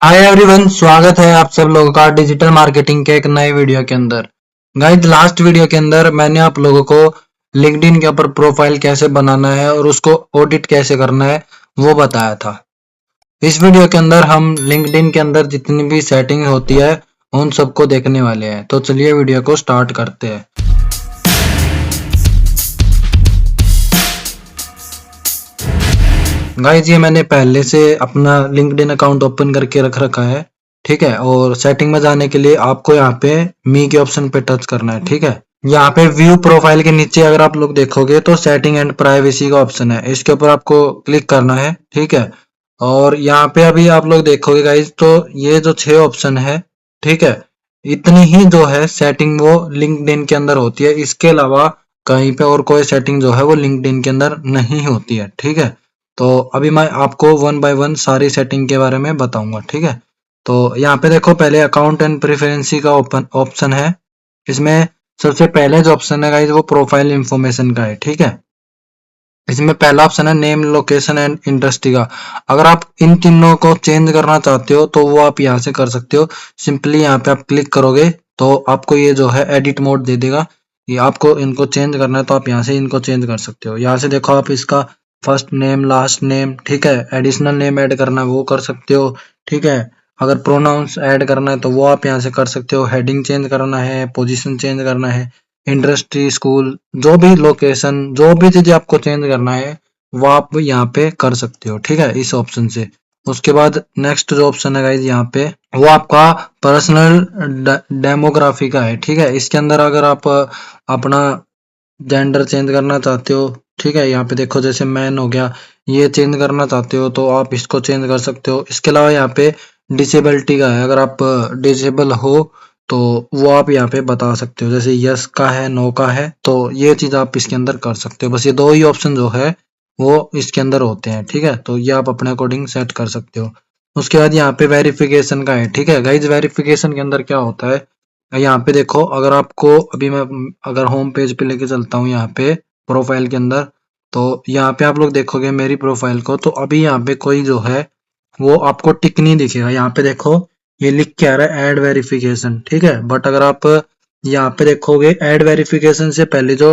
Hi everyone, स्वागत है आप सब लोगों का डिजिटल मार्केटिंग के एक नए वीडियो के अंदर। गाइस, लास्ट वीडियो के अंदर मैंने आप लोगों को लिंक्डइन के ऊपर प्रोफाइल कैसे बनाना है और उसको ऑडिट कैसे करना है वो बताया था। इस वीडियो के अंदर हम लिंक्डइन के अंदर जितनी भी सेटिंग होती है उन सबको देखने वाले हैं। तो चलिए वीडियो को स्टार्ट करते हैं। गाइस, ये मैंने पहले से अपना लिंक्डइन अकाउंट ओपन करके रख रखा है, ठीक है। और सेटिंग में जाने के लिए आपको यहाँ पे मी के ऑप्शन पे टच करना है, ठीक है। यहाँ पे व्यू प्रोफाइल के नीचे अगर आप लोग देखोगे तो सेटिंग एंड प्राइवेसी का ऑप्शन है, इसके ऊपर आपको क्लिक करना है, ठीक है। और यहाँ पे अभी आप लोग देखोगे गाइस तो ये जो 6 ऑप्शन है, ठीक है, इतनी ही जो है सेटिंग वो लिंक्डइन के अंदर होती है। इसके अलावा कहीं पे और कोई सेटिंग जो है वो लिंक्डइन के अंदर नहीं होती है, ठीक है। तो अभी मैं आपको वन बाय वन सारी सेटिंग के बारे में बताऊंगा, ठीक है। तो यहाँ पे देखो, पहले अकाउंट एंड प्रेफरेंसी का ओपन ऑप्शन है। इसमें सबसे पहले जो ऑप्शन है गाइस वो प्रोफाइल इंफॉर्मेशन का है, ठीक है। इसमें पहला ऑप्शन है नेम, लोकेशन एंड इंडस्ट्री का। अगर आप इन तीनों को चेंज करना चाहते हो तो वो आप यहाँ से कर सकते हो। सिंपली यहाँ पे आप क्लिक करोगे तो आपको ये जो है एडिट मोड दे देगा। ये आपको इनको चेंज करना है तो आप यहाँ से इनको चेंज कर सकते हो। यहाँ से देखो, आप इसका फर्स्ट नेम, लास्ट नेम, ठीक है, एडिशनल नेम ऐड करना है वो कर सकते हो, ठीक है। अगर प्रोनाउंस ऐड करना है तो वो आप यहाँ से कर सकते हो। हेडिंग चेंज करना है, पोजीशन चेंज करना है, इंडस्ट्री, स्कूल, जो भी लोकेशन, जो भी चीजें आपको चेंज करना है वो आप यहाँ पे कर सकते हो, ठीक है, इस ऑप्शन से। उसके बाद नेक्स्ट जो ऑप्शन है गाइज यहाँ पे वो आपका पर्सनल डेमोग्राफी का है, ठीक है। इसके अंदर अगर आप अपना जेंडर चेंज करना चाहते हो, ठीक है, यहाँ पे देखो जैसे मैन हो गया, ये चेंज करना चाहते हो तो आप इसको चेंज कर सकते हो। इसके अलावा यहाँ पे डिसेबिलिटी का है, अगर आप डिसेबल हो तो वो आप यहाँ पे बता सकते हो, जैसे यस का है, नो का है, तो ये चीज आप इसके अंदर कर सकते हो। बस ये दो ही ऑप्शन जो है वो इसके अंदर होते हैं, ठीक है। तो ये आप अपने अकॉर्डिंग सेट कर सकते हो। उसके बाद यहाँ पे वेरिफिकेशन का है, ठीक है। गाइज, वेरिफिकेशन के अंदर क्या होता है, यहाँ पे देखो, अगर आपको अभी मैं अगर होम पेज पे लेके चलता हूँ यहाँ पे प्रोफाइल के अंदर, तो यहाँ पे आप लोग देखोगे मेरी प्रोफाइल को, तो अभी यहाँ पे कोई जो है वो आपको टिक नहीं दिखेगा। यहाँ पे देखो ये लिख के आ रहा है ऐड वेरिफिकेशन, ठीक है। बट अगर आप यहाँ पे देखोगे ऐड वेरिफिकेशन से पहले जो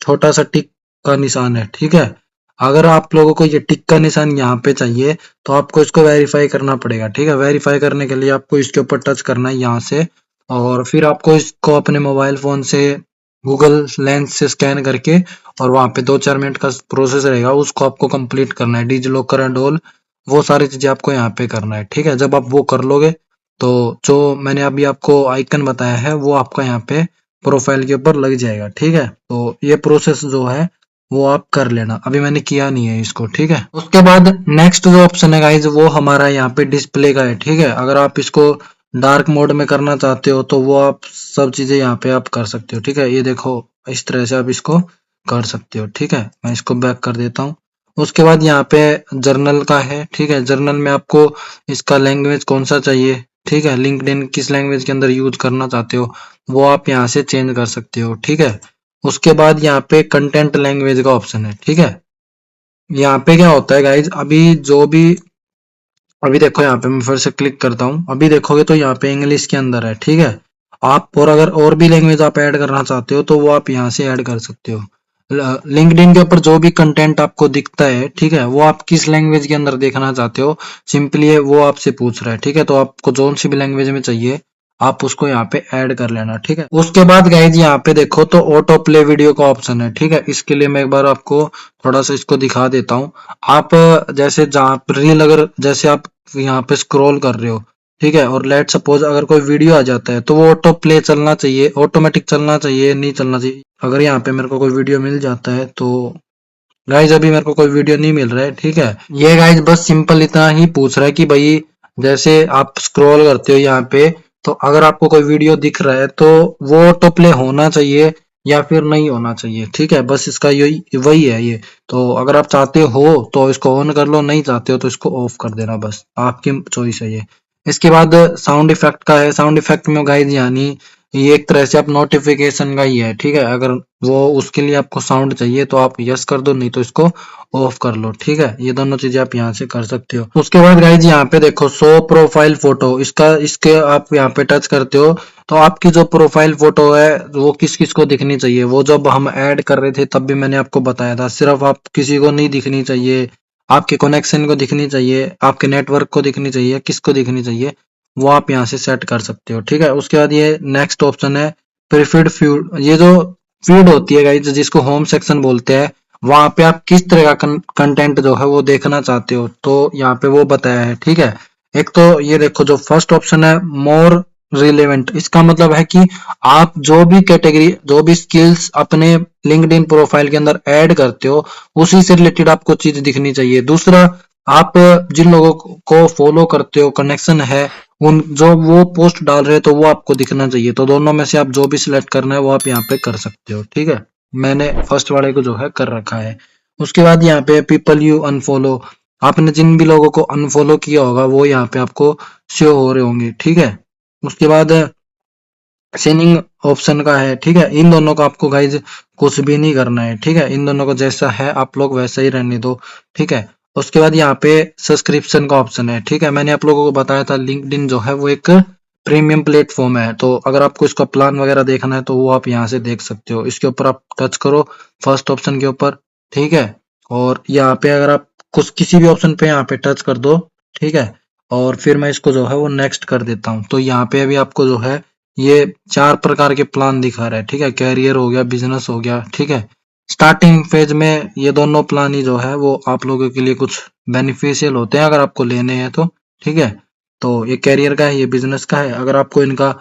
छोटा सा टिक का निशान है, ठीक है, अगर आप लोगों को ये टिक का निशान यहाँ पे चाहिए तो आपको इसको वेरीफाई करना पड़ेगा, ठीक है। वेरीफाई करने के लिए आपको इसके ऊपर टच करना है यहाँ से, और फिर आपको इसको अपने मोबाइल फोन से गूगल लेंस से स्कैन करके, और वहां पे 2-4 मिनट का प्रोसेस रहेगा, उसको आपको कंप्लीट करना है, डिजी लॉकर एंड ऑल, वो सारी चीजें आपको यहाँ पे करना है, ठीक है। जब आप वो कर लोगे तो जो मैंने अभी आपको आइकन बताया है वो आपका यहाँ पे प्रोफाइल के ऊपर लग जाएगा, ठीक है। तो ये प्रोसेस जो है वो आप कर लेना, अभी मैंने किया नहीं है इसको, ठीक है। उसके बाद नेक्स्ट जो ऑप्शन है गाइज वो हमारा यहाँ पे डिस्प्ले का है, ठीक है। अगर आप इसको डार्क मोड में करना चाहते हो तो वो आप सब चीजें यहाँ पे आप कर सकते हो, ठीक है। ये देखो, इस तरह से आप इसको कर सकते हो, ठीक है। मैं इसको बैक कर देता हूँ। उसके बाद यहाँ पे जर्नल का है, ठीक है। जर्नल में आपको इसका लैंग्वेज कौन सा चाहिए, ठीक है, लिंक्डइन किस लैंग्वेज के अंदर यूज करना चाहते हो वो आप यहाँ से चेंज कर सकते हो, ठीक है। उसके बाद यहाँ पे कंटेंट लैंग्वेज का ऑप्शन है, ठीक है। यहाँ पे क्या होता है गाइज, अभी देखो, यहाँ पे मैं फिर से क्लिक करता हूँ, अभी देखोगे तो यहाँ पे इंग्लिश के अंदर है, ठीक है। आप और अगर और भी लैंग्वेज आप ऐड करना चाहते हो तो वो आप यहाँ से ऐड कर सकते हो। लिंक्डइन के ऊपर जो भी कंटेंट आपको दिखता है, ठीक है, वो आप किस लैंग्वेज के अंदर देखना चाहते हो, सिंपली वो आपसे पूछ रहा है, ठीक है। तो आपको जोन सी भी लैंग्वेज में चाहिए आप उसको यहाँ पे ऐड कर लेना, ठीक है। उसके बाद गाइज यहाँ पे देखो तो ऑटो प्ले वीडियो का ऑप्शन है, ठीक है। इसके लिए मैं एक बार आपको थोड़ा सा इसको दिखा देता हूँ। आप जैसे जहाँ पर रील, अगर जैसे आप यहाँ पे स्क्रॉल कर रहे हो, ठीक है, और लेट सपोज अगर कोई वीडियो आ जाता है तो वो ऑटो प्ले चलना चाहिए, ऑटोमेटिक चलना चाहिए, नहीं चलना चाहिए। अगर यहाँ पे मेरे को कोई वीडियो मिल जाता है तो गाइज, अभी मेरे को कोई वीडियो नहीं मिल रहा है, ठीक है। ये गाइज बस सिंपल इतना ही पूछ रहा है कि भाई जैसे आप स्क्रॉल करते हो यहाँ पे, तो अगर आपको कोई वीडियो दिख रहा है तो वो ऑटो प्ले होना चाहिए या फिर नहीं होना चाहिए, ठीक है। बस इसका यही वही है ये। तो अगर आप चाहते हो तो इसको ऑन कर लो, नहीं चाहते हो तो इसको ऑफ कर देना, बस आपकी चॉइस है ये। इसके बाद साउंड इफेक्ट का है। साउंड इफेक्ट में गाइज यानी ये एक तरह से आप नोटिफिकेशन का ही है, ठीक है। अगर वो उसके लिए आपको साउंड चाहिए तो आप यस कर दो, नहीं तो इसको ऑफ कर लो, ठीक है। ये दोनों चीजें आप यहाँ से कर सकते हो। उसके बाद गाइज यहाँ पे देखो शो प्रोफाइल फोटो, इसके आप यहाँ पे टच करते हो तो आपकी जो प्रोफाइल फोटो है वो किस किस को दिखनी चाहिए, वो जब हम ऐड कर रहे थे तब भी मैंने आपको बताया था, सिर्फ आप किसी को नहीं दिखनी चाहिए, आपके कनेक्शन को दिखनी चाहिए, आपके नेटवर्क को दिखनी चाहिए, किसको दिखनी चाहिए वो आप यहाँ से सेट कर सकते हो, ठीक है। उसके बाद ये नेक्स्ट ऑप्शन है प्रीफर्ड फीड। ये जो फीड होती है गाइज जिसको होम सेक्शन बोलते हैं, वहां पे आप किस तरह का कंटेंट जो है वो देखना चाहते हो तो यहाँ पे वो बताया है, ठीक है। एक तो ये देखो जो फर्स्ट ऑप्शन है मोर रिलेवेंट, इसका मतलब है कि आप जो भी कैटेगरी जो भी स्किल्स अपने लिंक्डइन प्रोफाइल के अंदर ऐड करते हो उसी से रिलेटेड आपको चीज दिखनी चाहिए। दूसरा, आप जिन लोगों को फॉलो करते हो कनेक्शन है उन जो वो पोस्ट डाल रहे हैं तो वो आपको दिखना चाहिए। तो दोनों में से आप जो भी सिलेक्ट करना है वो आप यहाँ पे कर सकते हो, ठीक है। मैंने फर्स्ट वाले को जो है कर रखा है। उसके बाद यहाँ पे पीपल यू अनफॉलो, आपने जिन भी लोगों को अनफॉलो किया होगा वो यहाँ पे आपको शो हो रहे होंगे, ठीक है। उसके बाद सेनिंग ऑप्शन का है, ठीक है। इन दोनों को आपको गाइज कुछ भी नहीं करना है, ठीक है। इन दोनों को जैसा है आप लोग वैसा ही रहने दो, ठीक है। उसके बाद यहाँ पे सब्सक्रिप्शन का ऑप्शन है, ठीक है। मैंने आप लोगों को बताया था लिंक्डइन जो है वो एक प्रीमियम प्लेटफॉर्म है, तो अगर आपको इसका प्लान वगैरह देखना है तो वो आप यहाँ से देख सकते हो। इसके ऊपर आप टच करो फर्स्ट ऑप्शन के ऊपर, ठीक है। और यहाँ पे अगर आप कुछ किसी भी ऑप्शन पे यहाँ पे टच कर दो, ठीक है। और फिर मैं इसको जो है वो नेक्स्ट कर देता हूँ। तो यहाँ पे अभी आपको जो है ये 4 प्रकार के प्लान दिखा रहा है, ठीक है। कैरियर हो गया, बिजनेस हो गया, ठीक है। स्टार्टिंग फेज में ये दोनों प्लान ही जो है वो आप लोगों के लिए कुछ बेनिफिशियल होते हैं अगर आपको लेने हैं तो, ठीक है। तो ये कैरियर का है, ये बिजनेस का है। अगर आपको इनका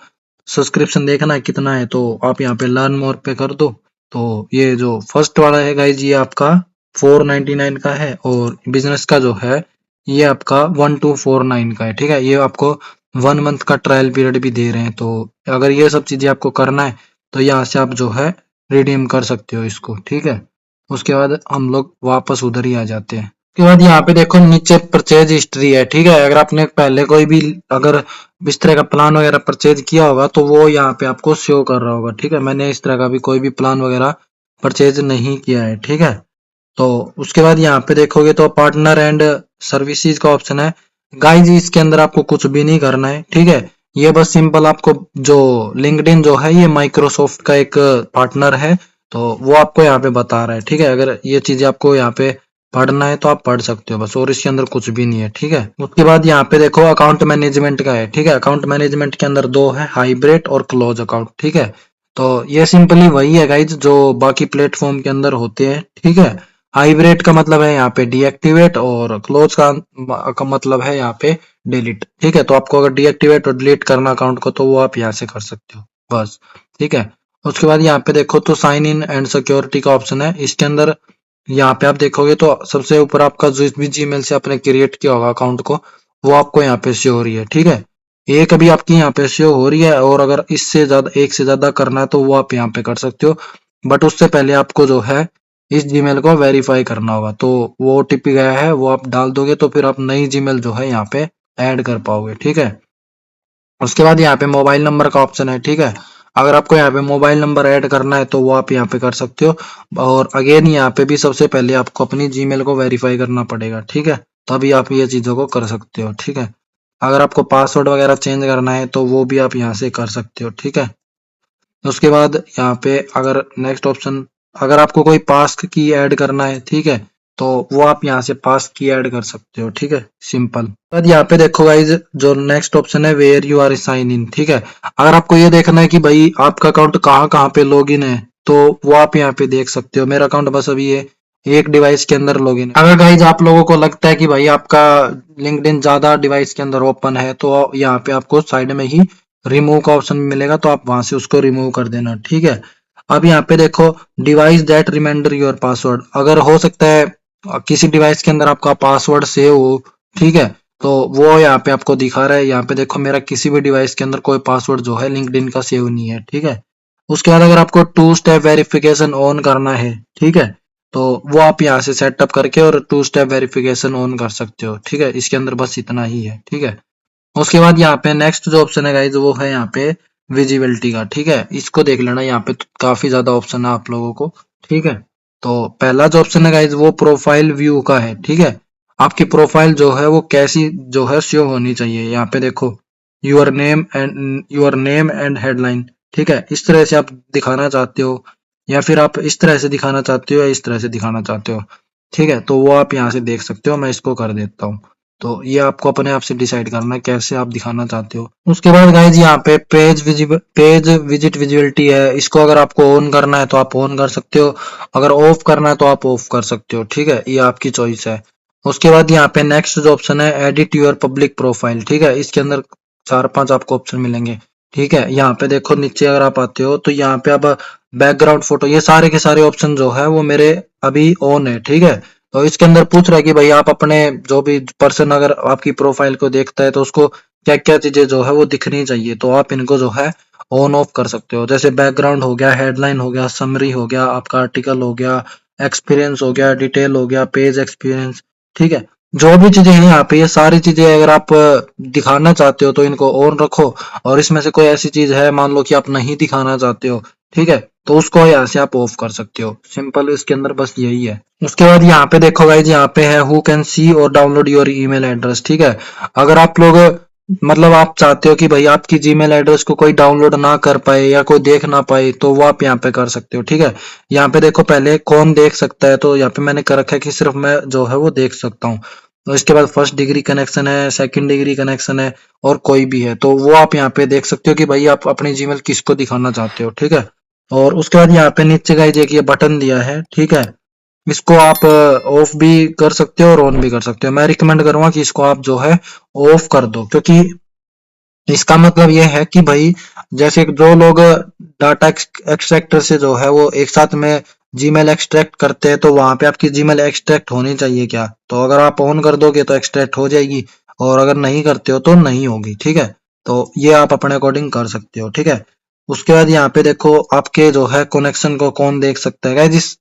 सब्सक्रिप्शन देखना है कितना है तो आप यहाँ पे लर्न मोर पे कर दो। तो ये जो फर्स्ट वाला है गाइज ये आपका 499 का है, और बिजनेस का जो है ये आपका 1249 का है, ठीक है। ये आपको 1 मंथ का ट्रायल पीरियड भी दे रहे हैं। तो अगर ये सब चीजें आपको करना है तो यहाँ से आप जो है रिडीम कर सकते हो इसको, ठीक है। उसके बाद हम लोग वापस उधर ही आ जाते हैं। उसके बाद यहाँ पे देखो नीचे परचेज हिस्ट्री है, ठीक है। अगर आपने पहले कोई भी अगर इस तरह का प्लान वगैरह परचेज किया होगा तो वो यहाँ पे आपको शो कर रहा होगा, ठीक है। मैंने इस तरह का भी कोई भी प्लान वगैरह परचेज नहीं किया है, ठीक है। तो उसके बाद यहाँ पे देखोगे तो पार्टनर एंड सर्विसेज का ऑप्शन है। गाइज इसके अंदर आपको कुछ भी नहीं करना है, ठीक है। ये बस सिंपल आपको जो लिंक्डइन जो है ये माइक्रोसॉफ्ट का एक पार्टनर है, तो वो आपको यहाँ पे बता रहा है, ठीक है। अगर ये चीजें आपको यहाँ पे पढ़ना है तो आप पढ़ सकते हो बस, और इसके अंदर कुछ भी नहीं है, ठीक है। उसके बाद यहाँ पे देखो अकाउंट मैनेजमेंट का है, ठीक है। अकाउंट मैनेजमेंट के अंदर दो है, हाइब्रिड और क्लोज अकाउंट, ठीक है। तो ये सिंपली वही है गाइज जो बाकी प्लेटफॉर्म के अंदर होते हैं, ठीक है। हाइब्रिड का मतलब है यहाँ पे डीएक्टिवेट, और क्लोज का मतलब है यहाँ पे डिलीट, ठीक है। तो आपको अगर डीएक्टिवेट और डिलीट करना अकाउंट को तो वो आप यहाँ से कर सकते हो बस, ठीक है। उसके बाद यहाँ पे देखो तो साइन इन एंड सिक्योरिटी का ऑप्शन है। इसके अंदर यहाँ पे आप देखोगे तो सबसे ऊपर आपका जो भी जीमेल से आपने क्रिएट किया होगा अकाउंट को वो आपको यहाँ पे शो हो रही है, ठीक है। एक अभी आपकी यहाँ पे शो हो रही है, और अगर इससे ज्यादा एक से ज्यादा करना है तो वो आप यहाँ पे कर सकते हो, बट उससे पहले आपको जो है इस जीमेल को वेरीफाई करना होगा। तो वो ओटीपी गया है वो आप डाल दोगे तो फिर आप नई जीमेल जो है यहाँ पे ऐड कर पाओगे, ठीक है। उसके बाद यहाँ पे मोबाइल नंबर का ऑप्शन है, ठीक है। अगर आपको यहाँ पे मोबाइल नंबर ऐड करना है तो वो आप यहाँ पे कर सकते हो, और अगेन यहाँ पे भी सबसे पहले आपको अपनी जीमेल को वेरीफाई करना पड़ेगा, ठीक है। तभी आप ये चीजों को कर सकते हो, ठीक है। अगर आपको पासवर्ड वगैरह चेंज करना है तो वो भी आप यहाँ से कर सकते हो, ठीक है। उसके बाद यहाँ पे अगर नेक्स्ट ऑप्शन, अगर आपको कोई पास की ऐड करना है, ठीक है, तो वो आप यहाँ से पास की ऐड कर सकते हो, ठीक है, सिंपल। बाद यहाँ पे देखो गाइज जो नेक्स्ट ऑप्शन है where you are sign in, ठीक है। अगर आपको ये देखना है कि भाई आपका अकाउंट कहाँ कहाँ पे लॉग इन है तो वो आप यहाँ पे देख सकते हो। मेरा अकाउंट बस अभी ये एक डिवाइस के अंदर लॉग इन है। अगर गाइज आप लोगों को लगता है कि भाई आपका लिंक्डइन ज्यादा डिवाइस के अंदर ओपन है तो यहाँ पे आपको साइड में ही रिमूव का ऑप्शन मिलेगा, तो आप वहां से उसको रिमूव कर देना, ठीक है। अब यहाँ पे देखो device that reminder your password, अगर हो सकता है किसी डिवाइस के अंदर आपका पासवर्ड सेव हो, ठीक है, तो वो यहाँ पे आपको दिखा रहा है। यहाँ पे देखो मेरा किसी भी डिवाइस के अंदर कोई पासवर्ड जो है लिंक्डइन का सेव नहीं है, ठीक है। उसके बाद अगर आपको 2 स्टेप वेरिफिकेशन ऑन करना है, ठीक है, तो वो आप यहाँ से सेटअप करके और 2 स्टेप वेरिफिकेशन ऑन कर सकते हो, ठीक है। इसके अंदर बस इतना ही है, ठीक है। उसके बाद यहाँ पे नेक्स्ट जो ऑप्शन है गाइज वो है यहाँ पे विजिबिलिटी का, ठीक है। इसको देख लेना, यहाँ पे काफी ज्यादा ऑप्शन है आप लोगों को, ठीक है। तो पहला जो ऑप्शन है गाइज वो प्रोफाइल व्यू का है, ठीक है। आपकी प्रोफाइल जो है वो कैसी जो है शो होनी चाहिए, यहाँ पे देखो योर नेम एंड हेडलाइन, ठीक है। इस तरह से आप दिखाना चाहते हो, या फिर आप इस तरह से दिखाना चाहते हो, या इस तरह से दिखाना चाहते हो, ठीक है। तो वो आप यहाँ से देख सकते हो, मैं इसको कर देता हूँ। तो ये आपको अपने आप से डिसाइड करना है कैसे आप दिखाना चाहते हो। उसके बाद गाइज यहाँ पे पेज विजिट विजिबिलिटी है, इसको अगर आपको ऑन करना है तो आप ऑन कर सकते हो, अगर ऑफ करना है तो आप ऑफ कर सकते हो, ठीक है। ये आपकी चॉइस है। उसके बाद यहाँ पे नेक्स्ट जो ऑप्शन है एडिट यूर पब्लिक प्रोफाइल, ठीक है। इसके अंदर 4-5 आपको ऑप्शन मिलेंगे, ठीक है। यहाँ पे देखो नीचे अगर आप आते हो तो यहाँ पे अब बैकग्राउंड फोटो, ये सारे के सारे ऑप्शन जो है वो मेरे अभी ऑन है, ठीक है। तो इसके अंदर पूछ रहा है कि भाई आप अपने जो भी पर्सन अगर आपकी प्रोफाइल को देखता है तो उसको क्या क्या चीजें जो है वो दिखनी चाहिए, तो आप इनको जो है ऑन ऑफ कर सकते हो। जैसे बैकग्राउंड हो गया, हेडलाइन हो गया, समरी हो गया, आपका आर्टिकल हो गया, एक्सपीरियंस हो गया, डिटेल हो गया, पेज एक्सपीरियंस, ठीक है। जो भी चीजें हैं यहाँ पे, ये सारी चीजें अगर आप दिखाना चाहते हो तो इनको ऑन रखो, और इसमें से कोई ऐसी चीज है मान लो कि आप नहीं दिखाना चाहते हो, ठीक है, तो उसको यहाँ से आप ऑफ कर सकते हो। सिंपल इसके अंदर बस यही है। उसके बाद यहाँ पे देखो गाइज, यहाँ पे है हु कैन सी और डाउनलोड योर ईमेल एड्रेस, ठीक है। अगर आप लोग मतलब आप चाहते हो कि भाई आपकी जीमेल एड्रेस को कोई डाउनलोड ना कर पाए या कोई देख ना पाए, तो वो आप यहाँ पे कर सकते हो, ठीक है। यहाँ पे देखो पहले कौन देख सकता है, तो यहाँ पे मैंने कर रखा है कि सिर्फ मैं जो है वो देख सकता हूँ। तो इसके बाद फर्स्ट डिग्री कनेक्शन है, सेकंड डिग्री कनेक्शन है, और कोई भी है, तो वो आप यहाँ पे देख सकते हो कि भाई आप अपनी जीमेल किसको दिखाना चाहते हो, ठीक है। और उसके बाद यहाँ पे नीचे गाइज एक ये बटन दिया है, ठीक है। इसको आप ऑफ भी कर सकते हो और ऑन भी कर सकते हो। मैं रिकमेंड करूंगा कि इसको आप जो है ऑफ कर दो, क्योंकि इसका मतलब ये है कि भाई जैसे जो लोग डाटा एक्सट्रैक्टर से जो है वो एक साथ में जीमेल एक्सट्रैक्ट करते हैं, तो वहां पे आपकी जीमेल एक्सट्रैक्ट होनी चाहिए क्या, तो अगर आप ऑन कर दोगे तो एक्सट्रैक्ट हो जाएगी, और अगर नहीं करते हो तो नहीं होगी, ठीक है। तो ये आप अपने अकॉर्डिंग कर सकते हो, ठीक है। उसके बाद यहाँ पे देखो आपके जो है कनेक्शन को कौन देख सकता है गाइस, जिस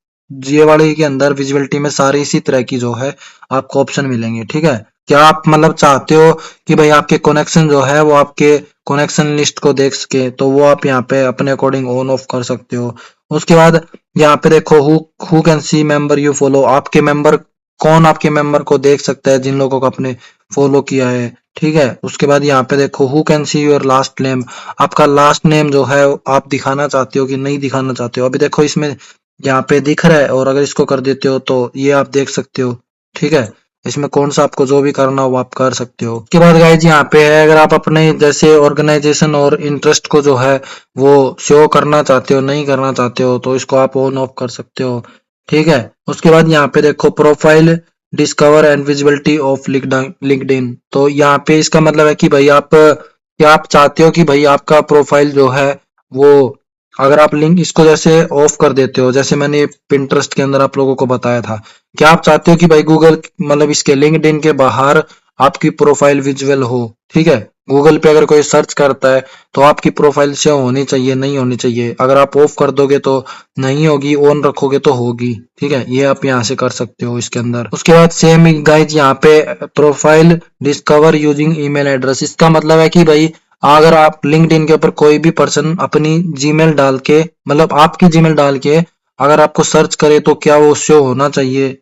ये वाले के अंदर विजिबिलिटी में सारी इसी तरह की जो है आपको ऑप्शन मिलेंगे, ठीक है। क्या आप मतलब चाहते हो कि भाई आपके कनेक्शन जो है वो आपके कनेक्शन लिस्ट को देख सके, तो वो आप यहाँ पे अपने अकॉर्डिंग ऑन ऑफ कर सकते हो। उसके बाद यहाँ पे देखो who can see member you follow, आपके मेंबर कौन आपके मेंबर को देख सकता है जिन लोगों को आपने फॉलो किया है, ठीक है। उसके बाद यहाँ पे देखो who can see your last name, आपका लास्ट नेम जो है आप दिखाना चाहते हो कि नहीं दिखाना चाहते हो। अभी देखो इसमें यहाँ पे दिख रहा है, और अगर इसको कर देते हो तो ये आप देख सकते हो, ठीक है। इसमें कौन सा आपको जो भी करना हो वो आप कर सकते हो। उसके बाद गाइज यहाँ पे है अगर आप अपने जैसे ऑर्गेनाइजेशन और इंटरेस्ट को जो है वो शो करना चाहते हो, नहीं करना चाहते हो, तो इसको आप ऑन ऑफ कर सकते हो, ठीक है। उसके बाद यहाँ पे देखो profile discover and visibility of LinkedIn, तो यहाँ पे इसका मतलब है कि भाई आप क्या आप चाहते हो कि भाई आपका प्रोफाइल जो है वो अगर आप लिंक इसको जैसे ऑफ कर देते हो, जैसे मैंने पिंटरेस्ट के अंदर आप लोगों को बताया था, क्या आप चाहते हो कि भाई गूगल मतलब इसके लिंक्डइन के बाहर आपकी प्रोफाइल विजुअल हो, ठीक है। गूगल पे अगर कोई सर्च करता है तो आपकी प्रोफाइल शो होनी चाहिए, नहीं होनी चाहिए। अगर आप ऑफ कर दोगे तो नहीं होगी, ऑन रखोगे तो होगी, ठीक है। ये आप यहाँ से कर सकते हो इसके अंदर। उसके बाद सेम गाइज यहाँ पे profile discover using email address, इसका मतलब है कि भाई अगर आप लिंक्डइन के ऊपर कोई भी पर्सन अपनी जीमेल डाल के मतलब आपकी जीमेल डाल के अगर आपको सर्च करे तो क्या वो शो होना चाहिए,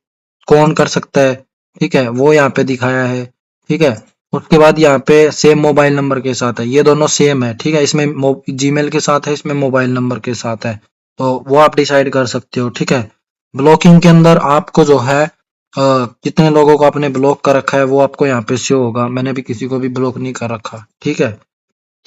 कौन कर सकता है, ठीक है, वो यहाँ पे दिखाया है, ठीक है। उसके बाद यहाँ पे सेम मोबाइल नंबर के साथ है, ये दोनों सेम है, ठीक है। इसमें जीमेल के साथ है, इसमें मोबाइल नंबर के साथ है, तो वो आप डिसाइड कर सकते हो, ठीक है। ब्लॉकिंग के अंदर आपको जो है कितने लोगों को आपने ब्लॉक कर रखा है वो आपको यहाँ पे शो होगा। मैंने भी किसी को भी ब्लॉक नहीं कर रखा, ठीक है।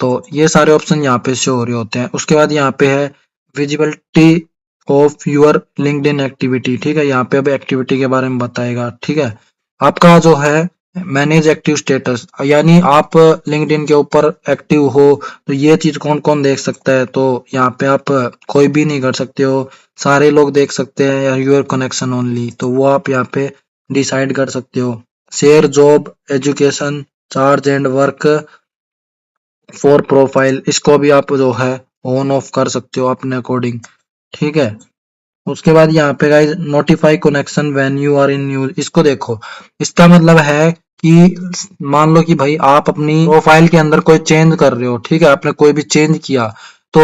तो ये सारे ऑप्शन यहाँ पे शो हो रहे होते हैं। उसके बाद यहाँ पे है visibility of your LinkedIn activity, ठीक है। यहाँ पे अब एक्टिविटी के बारे में बताएगा, ठीक है। आपका जो है मैनेज एक्टिव स्टेटस, यानी आप लिंक्डइन के ऊपर एक्टिव हो तो ये चीज कौन कौन देख सकता है, तो यहाँ पे आप कोई भी नहीं कर सकते हो, सारे लोग देख सकते हैं, या यूर कनेक्शन ओनली, तो वो आप यहाँ पे डिसाइड कर सकते हो। Share job education charge and work for profile, इसको भी आप जो है ऑन ऑफ कर सकते हो अपने अकॉर्डिंग, ठीक है। उसके बाद यहाँ पे guys notify connection when you are in use, इसको देखो, इसका मतलब है कि मान लो कि भाई आप अपनी प्रोफाइल के अंदर कोई चेंज कर रहे हो, ठीक है, आपने कोई भी चेंज किया तो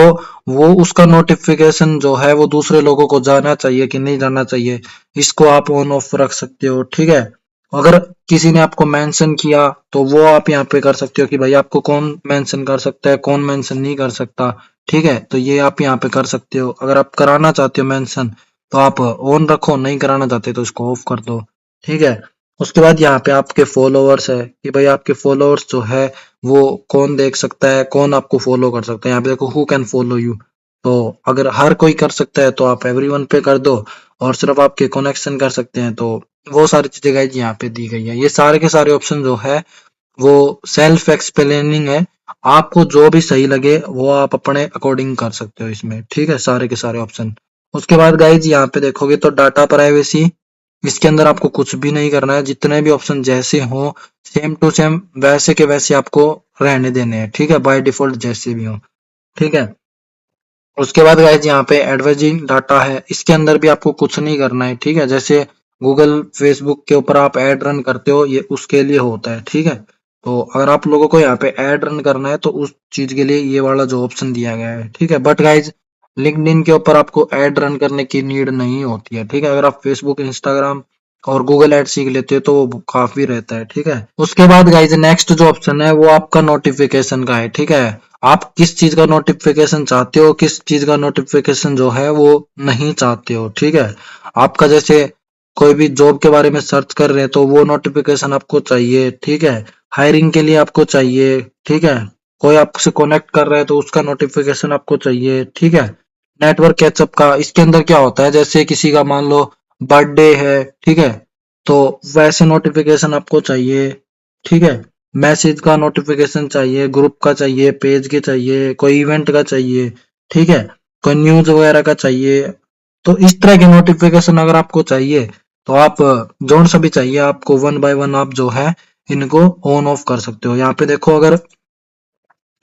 वो उसका नोटिफिकेशन जो है वो दूसरे लोगों को जाना चाहिए कि नहीं जाना चाहिए, इसको आप ऑन ऑफ रख सकते हो, ठीक है। अगर किसी ने आपको मेंशन किया तो वो आप यहाँ पे कर सकते हो कि भाई आपको कौन मेंशन कर सकता है, कौन मेंशन नहीं कर सकता, ठीक है। तो ये आप यहाँ पे कर सकते हो। अगर आप कराना चाहते हो मेंशन तो आप ऑन रखो, नहीं कराना चाहते तो इसको ऑफ कर दो, ठीक है। उसके बाद यहाँ पे आपके फॉलोअर्स है कि भाई आपके फॉलोअर्स जो है वो कौन देख सकता है, कौन आपको फॉलो कर सकता है। यहाँ पे देखो हु कैन फॉलो यू, तो अगर हर कोई कर सकता है तो आप एवरीवन पे कर दो, और सिर्फ आपके कनेक्शन कर सकते हैं तो वो सारी चीजें गाइज यहाँ पे दी गई है। ये सारे के सारे ऑप्शन जो है वो सेल्फ एक्सप्लेनिंग है, आपको जो भी सही लगे वो आप अपने अकॉर्डिंग कर सकते हो इसमें, ठीक है, सारे के सारे ऑप्शन। उसके बाद गाइज यहाँ पे देखोगे तो डाटा प्राइवेसी, इसके अंदर आपको कुछ भी नहीं करना है, जितने भी ऑप्शन जैसे हो सेम टू सेम वैसे के वैसे आपको रहने देने हैं, ठीक है, बाय डिफॉल्ट जैसे भी हो, ठीक है। उसके बाद गाइज यहाँ पे एडवर्टाइजिंग डाटा है, इसके अंदर भी आपको कुछ नहीं करना है, ठीक है। जैसे गूगल फेसबुक के ऊपर आप एड रन करते हो, ये उसके लिए होता है, ठीक है। तो अगर आप लोगों को यहाँ पे एड रन करना है तो उस चीज के लिए ये वाला जो ऑप्शन दिया गया है, ठीक है। बट गाइज लिंक्डइन के ऊपर आपको एड रन करने की नीड नहीं होती है, ठीक है। अगर आप फेसबुक, इंस्टाग्राम और गूगल एड सीख लेते हो तो वो काफी रहता है, ठीक है। उसके बाद गाइज नेक्स्ट जो ऑप्शन है वो आपका नोटिफिकेशन का है, ठीक है। आप किस चीज का नोटिफिकेशन चाहते हो, किस चीज का नोटिफिकेशन जो है वो नहीं चाहते हो, ठीक है। आपका जैसे कोई भी जॉब के बारे में सर्च कर रहे हैं तो वो नोटिफिकेशन आपको चाहिए, ठीक है। हायरिंग के लिए आपको चाहिए, ठीक है। कोई आपसे कनेक्ट कर रहा है तो उसका नोटिफिकेशन आपको चाहिए, ठीक है। नेटवर्क कैचअप का, इसके अंदर क्या होता है, जैसे किसी का मान लो बर्थडे है, ठीक है, तो वैसे नोटिफिकेशन आपको चाहिए, ठीक है। मैसेज का नोटिफिकेशन चाहिए, ग्रुप का चाहिए, पेज के चाहिए, कोई इवेंट का चाहिए, ठीक है, कोई न्यूज वगैरह का चाहिए। तो इस तरह के नोटिफिकेशन अगर आपको चाहिए तो आप जोन सा भी चाहिए आपको, वन बाय वन आप जो है इनको ऑन ऑफ कर सकते हो। यहाँ पे देखो, अगर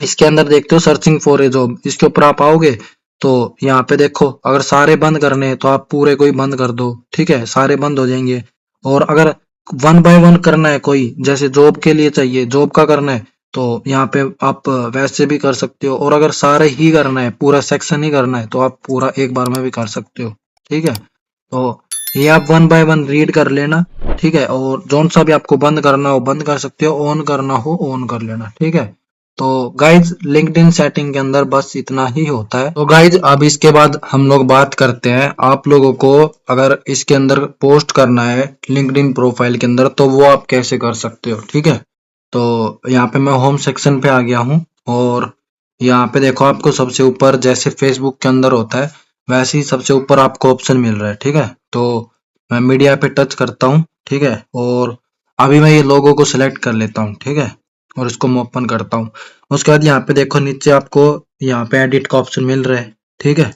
इसके अंदर देखते हो सर्चिंग फॉर ए जॉब, इसके ऊपर आप आओगे तो यहाँ पे देखो अगर सारे बंद करने हैं तो आप पूरे कोई बंद कर दो, ठीक है, सारे बंद हो जाएंगे। और अगर वन बाय वन करना है, कोई जैसे जॉब के लिए चाहिए, जॉब का करना है तो यहाँ पे आप वैसे भी कर सकते हो। और अगर सारे ही करना है, पूरा सेक्शन ही करना है तो आप पूरा एक बार में भी कर सकते हो, ठीक है। तो ये आप वन बाय वन रीड कर लेना, ठीक है। और जोन सा भी आपको बंद करना हो बंद कर सकते हो, ऑन करना हो ऑन कर लेना, ठीक है। तो गाइज लिंक्डइन सेटिंग के अंदर बस इतना ही होता है। तो गाइज अब इसके बाद हम लोग बात करते हैं, आप लोगों को अगर इसके अंदर पोस्ट करना है लिंक्डइन प्रोफाइल के अंदर तो वो आप कैसे कर सकते हो, ठीक है। तो यहाँ पे मैं होम सेक्शन पे आ गया हूँ, और यहाँ पे देखो आपको सबसे ऊपर जैसे फेसबुक के अंदर होता है वैसे ही सबसे ऊपर आपको ऑप्शन मिल रहा है, ठीक है। तो मैं मीडिया पे टच करता हूँ, ठीक है, और अभी मैं ये लोगो को सिलेक्ट कर लेता हूँ, ठीक है, और इसको मैं ओपन करता हूँ। उसके बाद यहाँ पे देखो नीचे आपको यहाँ पे एडिट का ऑप्शन मिल रहा है, ठीक है।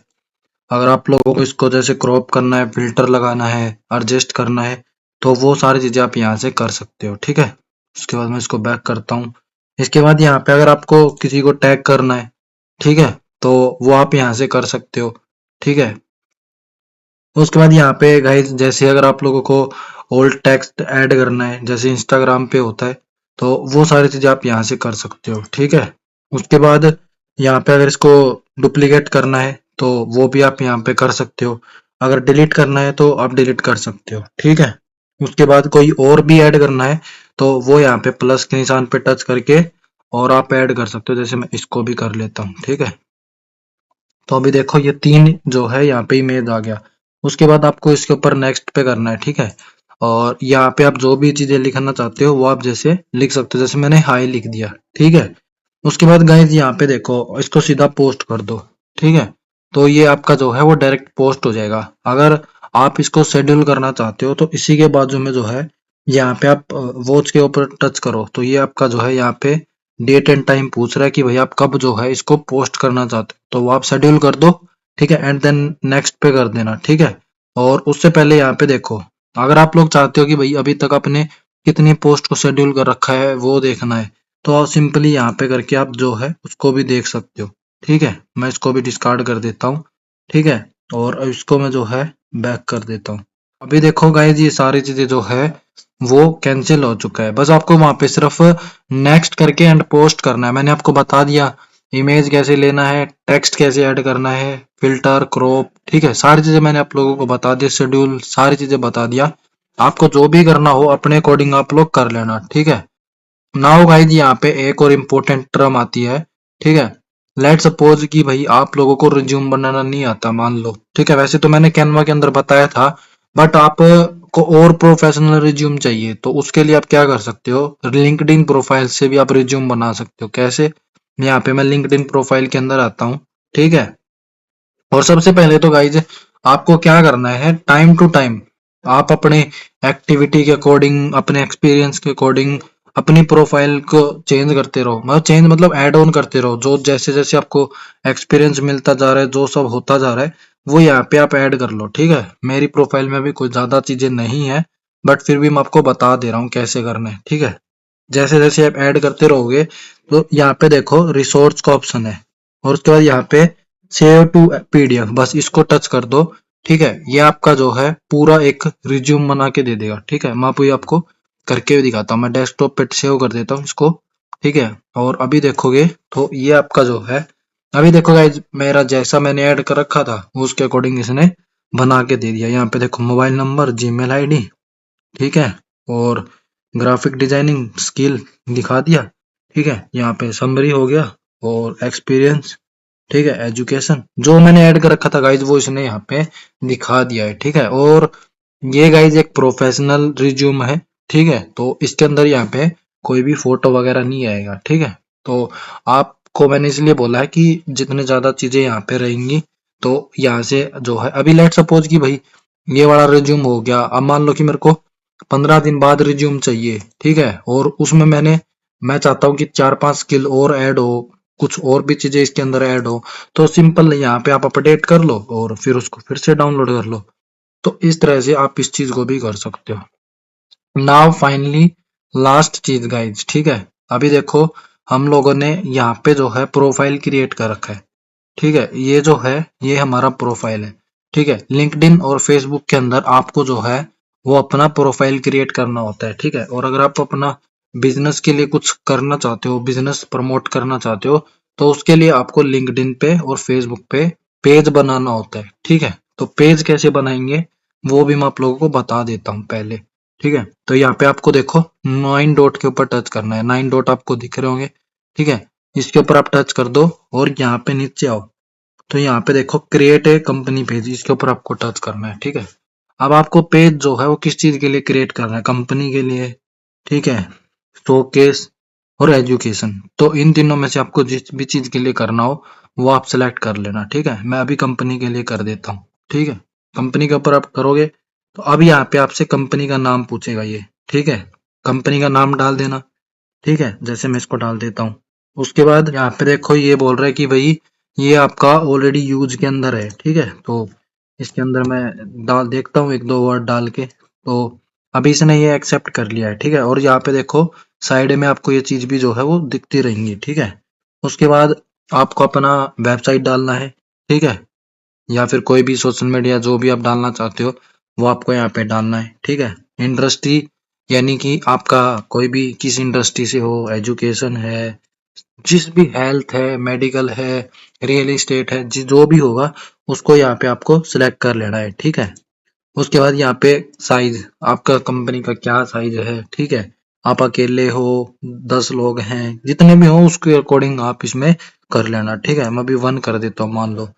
अगर आप लोगों को इसको जैसे क्रॉप करना है, फिल्टर लगाना है, एडजस्ट करना है तो वो सारी चीजें आप यहाँ से कर सकते हो, ठीक है। उसके बाद मैं इसको बैक करता हूँ। इसके बाद यहाँ पे अगर आपको किसी को टैग करना है, ठीक है, तो वो आप यहाँ से कर सकते हो, ठीक है। उसके बाद यहाँ पे गाइस जैसे अगर आप लोगों को ओल्ड टेक्स्ट ऐड करना है जैसे इंस्टाग्राम पे होता है तो वो सारी चीजें आप यहाँ से कर सकते हो, ठीक है। उसके बाद यहाँ पे अगर इसको डुप्लीकेट करना है तो वो भी आप यहाँ पे कर सकते हो। अगर डिलीट करना है तो आप डिलीट कर सकते हो, ठीक है। उसके बाद कोई और भी ऐड करना है तो वो यहाँ पे प्लस के निशान पे टच करके और आप ऐड कर सकते हो, जैसे मैं इसको भी कर लेता हूँ, ठीक है। तो अभी देखो ये 3 जो है यहाँ पे इमेज आ गया। उसके बाद आपको इसके ऊपर नेक्स्ट पे करना है, ठीक है। और यहाँ पे आप जो भी चीजें लिखना चाहते हो वो आप जैसे लिख सकते हो, जैसे मैंने हाई लिख दिया, ठीक है। उसके बाद गाइज यहाँ पे देखो इसको सीधा पोस्ट कर दो, ठीक है। तो ये आपका जो है वो डायरेक्ट पोस्ट हो जाएगा। अगर आप इसको शेड्यूल करना चाहते हो तो इसी के बाजू में जो है यहाँ पे आप वॉच के ऊपर टच करो तो ये आपका जो है यहाँ पे डेट एंड टाइम पूछ रहा है कि भाई आप कब जो है इसको पोस्ट करना चाहते हो, तो वो आप शेड्यूल कर दो, ठीक है, एंड देन नेक्स्ट पे कर देना, ठीक है। और उससे पहले यहाँ पे देखो अगर आप लोग चाहते हो कि भाई अभी तक आपने कितनी पोस्ट को शेड्यूल कर रखा है वो देखना है तो आप सिंपली यहाँ पे करके आप जो है उसको भी देख सकते हो, ठीक है। मैं इसको भी डिस्कार्ड कर देता हूँ, ठीक है। और इसको मैं जो है बैक कर देता हूँ। अभी देखो गाइज ये सारी चीजें जो है वो कैंसिल हो चुका है। बस आपको वहां पे सिर्फ नेक्स्ट करके एंड पोस्ट करना है। मैंने आपको बता दिया इमेज कैसे लेना है, टेक्स्ट कैसे ऐड करना है, फिल्टर, क्रॉप, ठीक है, सारी चीजें मैंने आप लोगों को बता दी, शेड्यूल, सारी चीजें बता दिया। आपको जो भी करना हो अपने अकॉर्डिंग आप लोग कर लेना, ठीक है। नाउ गाइज यहाँ पे एक और इम्पोर्टेंट टर्म आती है, ठीक है। लेट सपोज कि भाई आप लोगों को रिज्यूम बनाना नहीं आता, मान लो, ठीक है। वैसे तो मैंने कैनवा के अंदर बताया था, बट आप को और प्रोफेशनल रिज्यूम चाहिए, तो उसके लिए आप क्या कर सकते हो, लिंक्डइन प्रोफाइल से भी आप रिज्यूम बना सकते हो। कैसे? यहाँ पे मैं लिंक्डइन प्रोफाइल के अंदर आता हूँ, ठीक है। और सबसे पहले तो गाइज आपको क्या करना है, टाइम टू टाइम आप अपने एक्टिविटी के अकॉर्डिंग, अपने एक्सपीरियंस के अकॉर्डिंग अपनी प्रोफाइल को चेंज करते रहो। मतलब चेंज मतलब ऐड ऑन करते रहो, जो जैसे जैसे आपको एक्सपीरियंस मिलता जा रहा है, जो सब होता जा रहा है, वो यहाँ पे आप ऐड कर लो, ठीक है। मेरी प्रोफाइल में भी कोई ज्यादा चीजें नहीं है, बट फिर भी मैं आपको बता दे रहा हूँ कैसे करना है, ठीक है। जैसे जैसे आप ऐड करते रहोगे तो यहाँ पे देखो रिसोर्स का ऑप्शन है, और उसके बाद यहाँ पे सेव टू पीडीएफ, बस इसको टच कर दो, ठीक है। ये आपका जो है पूरा एक रिज्यूम बना के दे देगा, ठीक है। मैं अभी आपको करके भी दिखाता हूँ, मैं डेस्कटॉप पे सेव कर देता हूँ इसको, ठीक है। और अभी देखोगे तो ये आपका जो है, अभी देखो गाइज मेरा जैसा मैंने ऐड कर रखा था उसके अकॉर्डिंग इसने बना के दे दिया। यहाँ पे देखो मोबाइल नंबर, जीमेल आईडी, ठीक है, और ग्राफिक डिजाइनिंग स्किल दिखा दिया, ठीक है। यहाँ पे समरी हो गया, और एक्सपीरियंस, ठीक है, एजुकेशन, जो मैंने ऐड कर रखा था गाइज वो इसने यहाँ पे दिखा दिया है, ठीक है। और ये गाइज एक प्रोफेशनल रिज्यूम है, ठीक है। तो इसके अंदर यहाँ पे कोई भी फोटो वगैरह नहीं आएगा, ठीक है। तो आपको मैंने इसलिए बोला है कि जितने ज्यादा चीजें यहाँ पे रहेंगी, तो यहाँ से जो है, अभी लेट सपोज कि भाई ये वाला रिज्यूम हो गया, अब मान लो कि मेरे को 15 दिन बाद रिज्यूम चाहिए, ठीक है। और उसमें मैं चाहता हूँ कि 4-5 स्किल और ऐड हो, कुछ और भी चीजें इसके अंदर ऐड हो, तो सिंपल यहाँ पे आप अपडेट कर लो और फिर उसको फिर से डाउनलोड कर लो। तो इस तरह से आप इस चीज को भी कर सकते हो। नाउ फाइनली लास्ट चीज गाइज, ठीक है। अभी देखो हम लोगों ने यहाँ पे जो है प्रोफाइल क्रिएट कर रखा है, ठीक है। ये जो है ये हमारा प्रोफाइल है, ठीक है। लिंक्डइन और फेसबुक के अंदर आपको जो है वो अपना प्रोफाइल क्रिएट करना होता है, ठीक है। और अगर आप अपना बिजनेस के लिए कुछ करना चाहते हो, बिजनेस प्रमोट करना चाहते हो, तो उसके लिए आपको लिंक्डइन पे और फेसबुक पे पेज बनाना होता है, ठीक है। तो पेज कैसे बनाएंगे वो भी मैं आप लोगों को बता देता हूँ पहले, ठीक है। तो यहाँ पे आपको देखो 9 डॉट के ऊपर टच करना है, 9 डॉट आपको दिख रहे होंगे, ठीक है। इसके ऊपर आप टच कर दो और यहाँ पे नीचे आओ, तो यहाँ पे देखो क्रिएट ए कंपनी पेज, इसके ऊपर आपको टच करना है, ठीक है। अब आपको पेज जो है वो किस चीज के लिए क्रिएट करना है, कंपनी के लिए, ठीक है, शोकेस और एजुकेशन। तो इन तीनों में से आपको जिस भी चीज के लिए करना हो वो आप सिलेक्ट कर लेना, ठीक है। मैं अभी कंपनी के लिए कर देता हूँ, ठीक है। कंपनी के ऊपर आप करोगे तो अब यहाँ पे आपसे कंपनी का नाम पूछेगा ये, ठीक है। कंपनी का नाम डाल देना, ठीक है, जैसे मैं इसको डाल देता हूँ। उसके बाद यहाँ पे देखो ये बोल रहा है कि भाई ये आपका ऑलरेडी यूज के अंदर है, ठीक है। तो इसके अंदर मैं डाल देखता हूँ एक दो वर्ड डाल के, तो अभी इसने ये एक्सेप्ट कर लिया है, ठीक है। और यहाँ पे देखो साइड में आपको ये चीज भी जो है वो दिखती रहेंगी, ठीक है। उसके बाद आपको अपना वेबसाइट डालना है, ठीक है, या फिर कोई भी सोशल मीडिया जो भी आप डालना चाहते हो वो आपको यहाँ पे डालना है, ठीक है। इंडस्ट्री यानी कि आपका कोई भी किस इंडस्ट्री से हो, एजुकेशन है, जिस भी हेल्थ है, मेडिकल है, रियल एस्टेट है, जो भी होगा उसको यहाँ पे आपको सिलेक्ट कर लेना है, ठीक है। उसके बाद यहाँ पे साइज, आपका कंपनी का क्या साइज है, ठीक है। आप अकेले हो, 10 लोग हैं, जितने भी हो उसके अकॉर्डिंग आप इसमें कर लेना, ठीक है। मैं अभी 1 कर देता हूँ मान लो।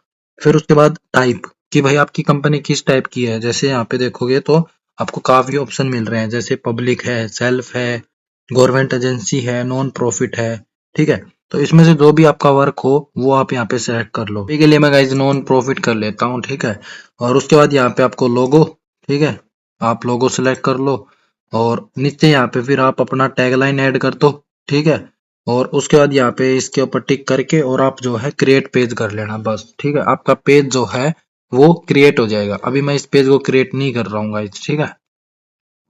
फिर उसके बाद टाइप, कि भाई आपकी कंपनी किस टाइप की है। जैसे यहाँ पे देखोगे तो आपको काफी ऑप्शन मिल रहे हैं, जैसे पब्लिक है, सेल्फ है, गवर्नमेंट एजेंसी है, नॉन प्रॉफिट है, ठीक है। तो इसमें से जो भी आपका वर्क हो वो आप यहाँ पे सेलेक्ट कर लो। अभी के लिए मैं गाइज नॉन प्रॉफिट कर लेता हूँ, ठीक है। और उसके बाद यहाँ पे आपको लोगो, ठीक है, आप लोगो सिलेक्ट कर लो। और नीचे यहाँ पे फिर आप अपना टैगलाइन ऐड कर दो, ठीक है। और उसके बाद यहाँ पे इसके ऊपर टिक करके और आप जो है क्रिएट पेज कर लेना, बस, ठीक है। आपका पेज जो है वो क्रिएट हो जाएगा। अभी मैं इस पेज को क्रिएट नहीं कर रहा हूँ गाइज, ठीक है,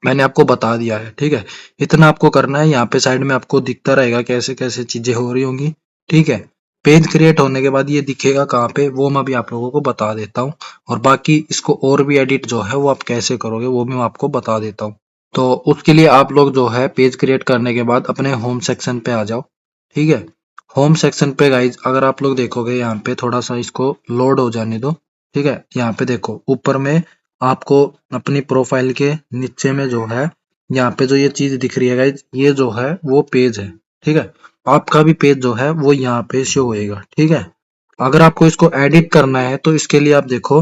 मैंने आपको बता दिया है, ठीक है। इतना आपको करना है, यहाँ पे साइड में आपको दिखता रहेगा कैसे कैसे चीजें हो रही होंगी, ठीक है। पेज क्रिएट होने के बाद ये दिखेगा कहाँ पे वो मैं भी आप लोगों को बता देता हूँ, और बाकी इसको और भी एडिट जो है वो आप कैसे करोगे वो भी मैं आपको बता देता हूँ। तो उसके लिए आप लोग जो है पेज क्रिएट करने के बाद अपने होम सेक्शन पे आ जाओ। ठीक है, होम सेक्शन पे गाइज अगर आप लोग देखोगे यहाँ पे थोड़ा सा इसको लोड हो जाने दो। ठीक है, यहाँ पे देखो ऊपर में आपको अपनी प्रोफाइल के नीचे में जो है यहाँ पे जो ये चीज दिख रही है गाइज, ये जो है वो पेज है। ठीक है, आपका भी पेज जो है वो यहाँ पे शो होएगा। ठीक है, अगर आपको इसको एडिट करना है तो इसके लिए आप देखो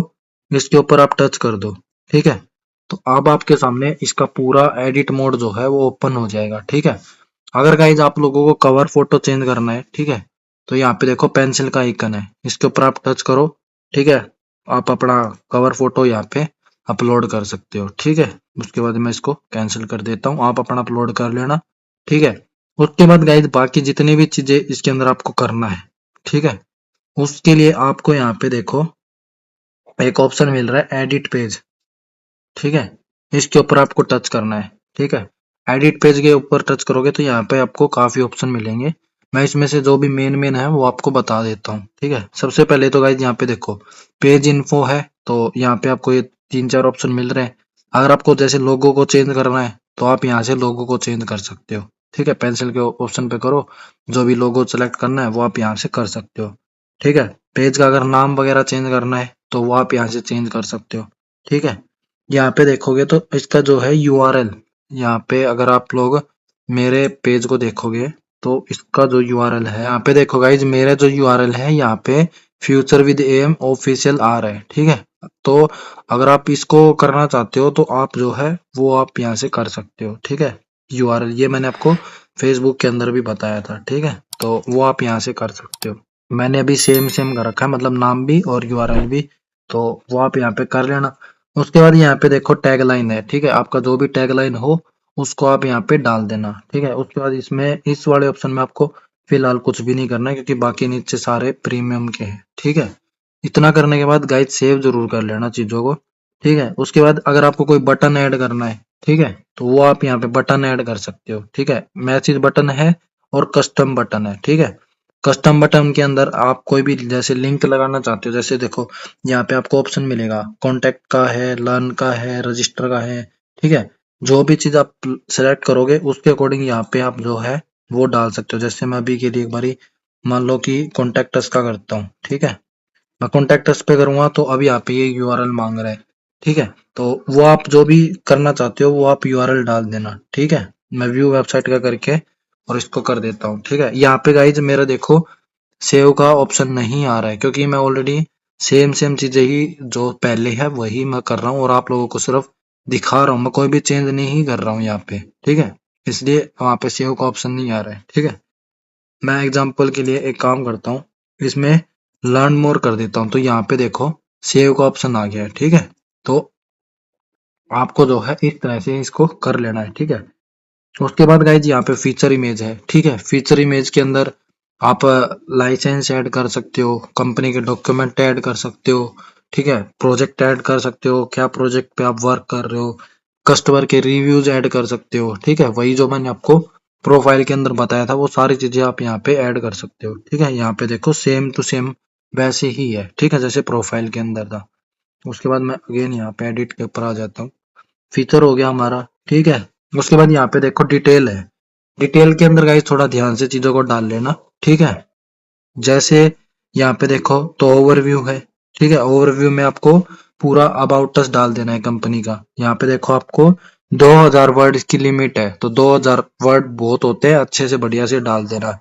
इसके ऊपर आप टच कर दो। ठीक है, तो अब आपके सामने इसका पूरा एडिट मोड जो है वो ओपन हो जाएगा। ठीक है, अगर गाइज आप लोगों को कवर फोटो चेंज करना है, ठीक है, तो यहाँ पे देखो पेंसिल का आइकन है, इसके ऊपर आप टच करो। ठीक है, आप अपना कवर फोटो यहाँ पे अपलोड कर सकते हो। ठीक है, उसके बाद मैं इसको कैंसिल कर देता हूँ, आप अपना अपलोड कर लेना। ठीक है, उसके बाद गाइज बाकी जितनी भी चीजें इसके अंदर आपको करना है, ठीक है, उसके लिए आपको यहाँ पे देखो एक ऑप्शन मिल रहा है एडिट पेज। ठीक है, इसके ऊपर आपको टच करना है। ठीक है, एडिट पेज के ऊपर टच करोगे तो यहाँ पे आपको काफी ऑप्शन मिलेंगे। मैं इसमें से जो भी मेन मेन है वो आपको बता देता हूँ। ठीक है, सबसे पहले तो गाइज यहाँ पे देखो पेज इन्फो है, तो यहाँ पे आपको ये 3-4 ऑप्शन मिल रहे हैं। अगर आपको जैसे लोगो को चेंज करना है तो आप यहाँ से लोगो को चेंज कर सकते हो। ठीक है, पेंसिल के ऑप्शन पे करो, जो भी लोगो सेलेक्ट करना है वो आप यहाँ से कर सकते हो। ठीक है, पेज का अगर नाम वगैरह चेंज करना है तो वो आप यहाँ से चेंज कर सकते हो। ठीक है, यहाँ पे देखोगे तो इसका जो है यूआरएल, यहाँ पे अगर आप लोग मेरे पेज को देखोगे तो इसका जो यूआरएल है यहाँ पे देखो गाइज, मेरा जो यूआरएल है यहाँ पे फ्यूचर विद एम ऑफिशियल आ रहा है। ठीक है, तो अगर आप इसको करना चाहते हो तो आप जो है वो आप यहाँ से कर सकते हो। ठीक है, यूआरएल ये मैंने आपको फेसबुक के अंदर भी बताया था। ठीक है, तो वो आप यहाँ से कर सकते हो। मैंने अभी सेम सेम कर रखा है, मतलब नाम भी और यूआरएल भी, तो वो आप यहाँ पे कर लेना। उसके बाद यहाँ पे देखो टैग लाइन है। ठीक है, आपका जो भी टैग लाइन हो उसको आप यहाँ पे डाल देना। ठीक है, उसके बाद इसमें इस वाले ऑप्शन में आपको फिलहाल कुछ भी नहीं करना है क्योंकि बाकी नीचे सारे प्रीमियम के हैं। ठीक है, इतना करने के बाद गाइड सेव जरूर कर लेना चीजों को। ठीक है, उसके बाद अगर आपको कोई बटन ऐड करना है, ठीक है, तो वो आप यहाँ पे बटन ऐड कर सकते हो। ठीक है, मैसेज बटन है और कस्टम बटन है। ठीक है, कस्टम बटन के अंदर आप कोई भी जैसे लिंक लगाना चाहते हो, जैसे देखो यहाँ पे आपको ऑप्शन मिलेगा कॉन्टेक्ट का है, लर्न का है, रजिस्टर का है। ठीक है, जो भी चीज आप सेलेक्ट करोगे उसके अकॉर्डिंग यहाँ पे आप जो है वो डाल सकते हो। जैसे मैं अभी के लिए एक बारी मान लो कि कॉन्टेक्ट अस का करता हूँ। ठीक है, मैं कॉन्टेक्ट अस पे करूंगा तो अब यहाँ पे ये यूआरएल मांग रहा है। ठीक है, तो वो आप जो भी करना चाहते हो वो आप यूआरएल डाल देना। ठीक है, मैं व्यू वेबसाइट का करके और इसको कर देता हूँ। ठीक है, यहाँ पे गाइज मेरा देखो सेव का ऑप्शन नहीं आ रहा है क्योंकि मैं ऑलरेडी सेम सेम चीजें ही जो पहले है वही मैं कर रहा हूँ और आप लोगों को सिर्फ दिखा रहा हूँ, मैं कोई भी चेंज नहीं कर रहा हूँ यहाँ पे। ठीक है, इसलिए वहाँ पे सेव का ऑप्शन नहीं आ रहा है। ठीक है, मैं एग्जांपल के लिए एक काम करता हूँ, इसमें लर्न मोर कर देता हूँ, तो यहाँ पे देखो सेव का ऑप्शन आ गया है। ठीक है, तो आपको जो है इस तरह से इसको कर लेना है। ठीक है, उसके बाद गाइज यहाँ पे फीचर इमेज है। ठीक है, फीचर इमेज के अंदर आप लाइसेंस ऐड कर सकते हो, कंपनी के डॉक्यूमेंट ऐड कर सकते हो। ठीक है, प्रोजेक्ट ऐड कर सकते हो, क्या प्रोजेक्ट पे आप वर्क कर रहे हो, कस्टमर के रिव्यूज ऐड कर सकते हो। ठीक है, वही जो मैंने आपको प्रोफाइल के अंदर बताया था वो सारी चीजें आप यहाँ पे ऐड कर सकते हो। ठीक है, यहाँ पे देखो सेम टू सेम वैसे ही है। ठीक है, जैसे प्रोफाइल के अंदर था। उसके बाद मैं अगेन यहाँ पे एडिट के ऊपर आ जाता हूँ, फीचर हो गया हमारा। ठीक है, उसके बाद यहाँ पे देखो डिटेल है। डिटेल के अंदर गाइस थोड़ा ध्यान से चीजों को डाल लेना। ठीक है, जैसे यहाँ पे देखो तो ओवरव्यू है। ठीक है, ओवरव्यू में आपको पूरा अबाउट अस डाल देना है कंपनी का। यहाँ पे देखो आपको 2000 वर्ड की लिमिट है, तो 2000 वर्ड बहुत होते हैं, अच्छे से बढ़िया से डाल देना।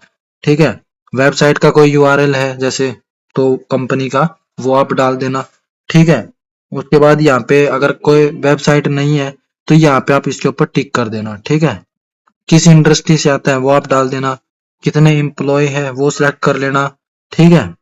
ठीक है, वेबसाइट का कोई यूआरएल है जैसे तो कंपनी का वो आप डाल देना। ठीक है, उसके बाद यहाँ पे अगर कोई वेबसाइट नहीं है तो यहाँ पे आप इसके ऊपर टिक कर देना। ठीक है, किस इंडस्ट्री से आता है वो आप डाल देना, कितने एम्प्लॉय है वो सिलेक्ट कर लेना। ठीक है,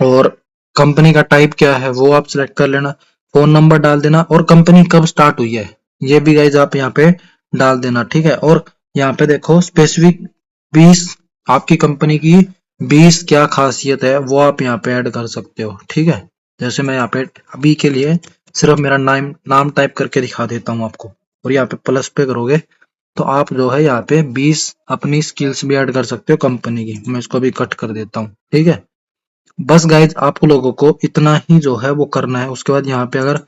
और कंपनी का टाइप क्या है वो आप सिलेक्ट कर लेना, फोन नंबर डाल देना और कंपनी कब स्टार्ट हुई है ये भी गाइज आप यहाँ पे डाल देना। ठीक है, और यहाँ पे देखो स्पेसिफिक 20 आपकी कंपनी की 20 क्या खासियत है वो आप यहाँ पे ऐड कर सकते हो। ठीक है, जैसे मैं यहाँ पे अभी के लिए सिर्फ मेरा नाम नाम टाइप करके दिखा देता हूँ आपको, और यहाँ पे प्लस पे करोगे तो आप जो है यहाँ पे 20 अपनी स्किल्स भी ऐड कर सकते हो कंपनी की। मैं इसको भी कट कर देता हूँ। ठीक है, बस गाइज आप लोगों को इतना ही जो है वो करना है। उसके बाद यहाँ पे अगर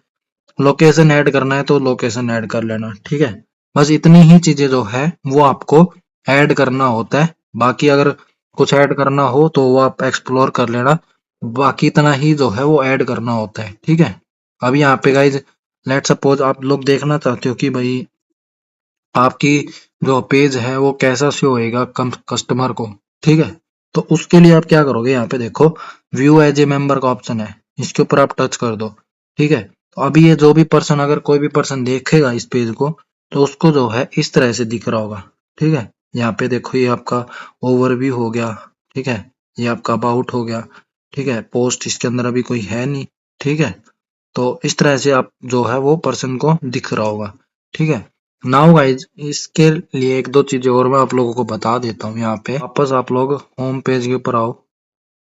लोकेशन ऐड करना है तो लोकेशन ऐड कर लेना। ठीक है, बस इतनी ही चीजें जो है वो आपको ऐड करना होता है। बाकी अगर कुछ ऐड करना हो तो वो आप एक्सप्लोर कर लेना। बाकी इतना ही जो है वो ऐड करना होता है, ठीक है। अब यहाँ पे गाइज लेट सपोज आप लोग देखना चाहते हो कि भाई आपकी जो पेज है वो कैसा शो होएगा कस्टमर को, ठीक है। तो उसके लिए आप क्या करोगे, यहाँ पे देखो व्यू एज ए मेंबर का ऑप्शन है, इसके ऊपर आप टच कर दो, ठीक है। तो अभी ये जो भी पर्सन, अगर कोई भी पर्सन देखेगा इस पेज को, तो उसको जो है इस तरह से दिख रहा होगा, ठीक है। यहाँ पे देखो ये आपका ओवरव्यू हो गया, ठीक है। ये आपका अबाउट हो गया, ठीक है। पोस्ट इसके अंदर अभी कोई है नहीं, ठीक है। तो इस तरह से आप जो है वो पर्सन को दिख रहा होगा, ठीक है। नाउ गाइज इसके लिए एक दो चीजें और मैं आप लोगों को बता देता हूँ। यहाँ पे वापस आप लोग होम पेज के ऊपर आओ।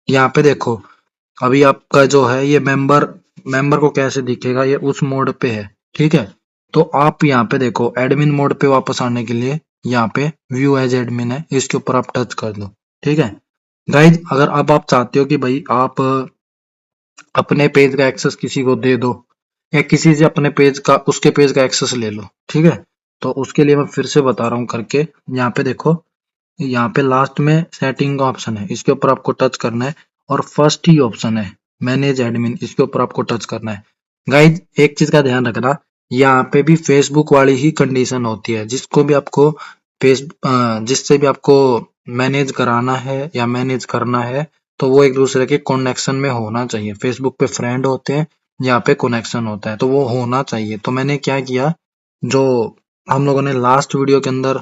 यहाँ पे देखो अभी आपका जो है ये मेंबर मेंबर को कैसे दिखेगा, ये उस मोड पे है, ठीक है। तो आप यहाँ पे देखो एडमिन मोड पे वापस आने के लिए यहाँ पे व्यू एज एडमिन है, इसके ऊपर आप टच कर दो, ठीक है। गाइज अगर अब आप चाहते हो कि भाई आप अपने पेज का एक्सेस किसी को दे दो, या किसी से अपने पेज का उसके पेज का एक्सेस ले लो, ठीक है। तो उसके लिए मैं फिर से बता रहा हूँ करके। यहाँ पे देखो, यहाँ पे लास्ट में सेटिंग का ऑप्शन है, इसके ऊपर आपको टच करना है। और फर्स्ट ही ऑप्शन है मैनेज एडमिन, इसके ऊपर आपको टच करना है। गाइज एक चीज का ध्यान रखना, यहाँ पे भी फेसबुक वाली ही कंडीशन होती है। जिसको भी आपको जिससे भी आपको मैनेज कराना है या मैनेज करना है, तो वो एक दूसरे के कनेक्शन में होना चाहिए। फेसबुक पे फ्रेंड होते हैं, यहाँ पे कनेक्शन होता है, तो वो होना चाहिए। तो मैंने क्या किया, जो हम लोगों ने लास्ट वीडियो के अंदर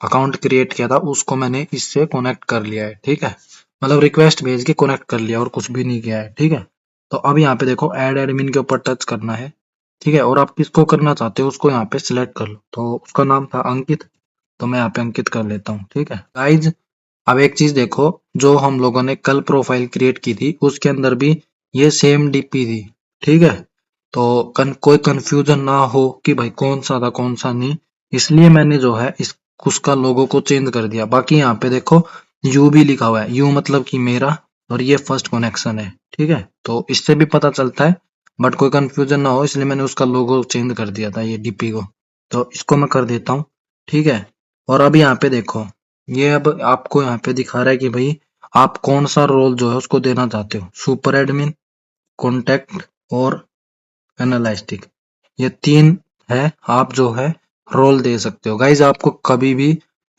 अकाउंट क्रिएट किया था उसको मैंने इससे कनेक्ट कर लिया है, ठीक है। मतलब रिक्वेस्ट भेज के कनेक्ट कर लिया और कुछ भी नहीं किया है, ठीक है। तो अब यहाँ पे देखो ऐड एडमिन के ऊपर टच करना है, ठीक है। और आप किसको करना चाहते हो उसको यहाँ पे सिलेक्ट कर लो। तो उसका नाम था अंकित, तो मैं यहाँ पे अंकित कर लेता हूँ, ठीक है। गाइज अब एक चीज देखो, जो हम लोगों ने कल प्रोफाइल क्रिएट की थी उसके अंदर भी ये सेम डीपी थी, ठीक है। तो कोई कंफ्यूजन ना हो कि भाई कौन सा था कौन सा नहीं, इसलिए मैंने जो है इस उसका लोगो को चेंज कर दिया। बाकी यहाँ पे देखो यू भी लिखा हुआ है, यू मतलब कि मेरा, और ये फर्स्ट कनेक्शन है, ठीक है। तो इससे भी पता चलता है, बट कोई कंफ्यूजन ना हो इसलिए मैंने उसका लोगो चेंज कर दिया था, ये डीपी को। तो इसको मैं कर देता हूँ, ठीक है। और अब यहाँ पे देखो ये अब आपको यहाँ पे दिखा रहा है कि भाई आप कौन सा रोल जो है उसको देना चाहते हो, सुपर एडमिन, कॉन्टैक्ट और एनालिस्टिक, ये तीन है। आप जो है रोल दे सकते हो। गाइज आपको कभी भी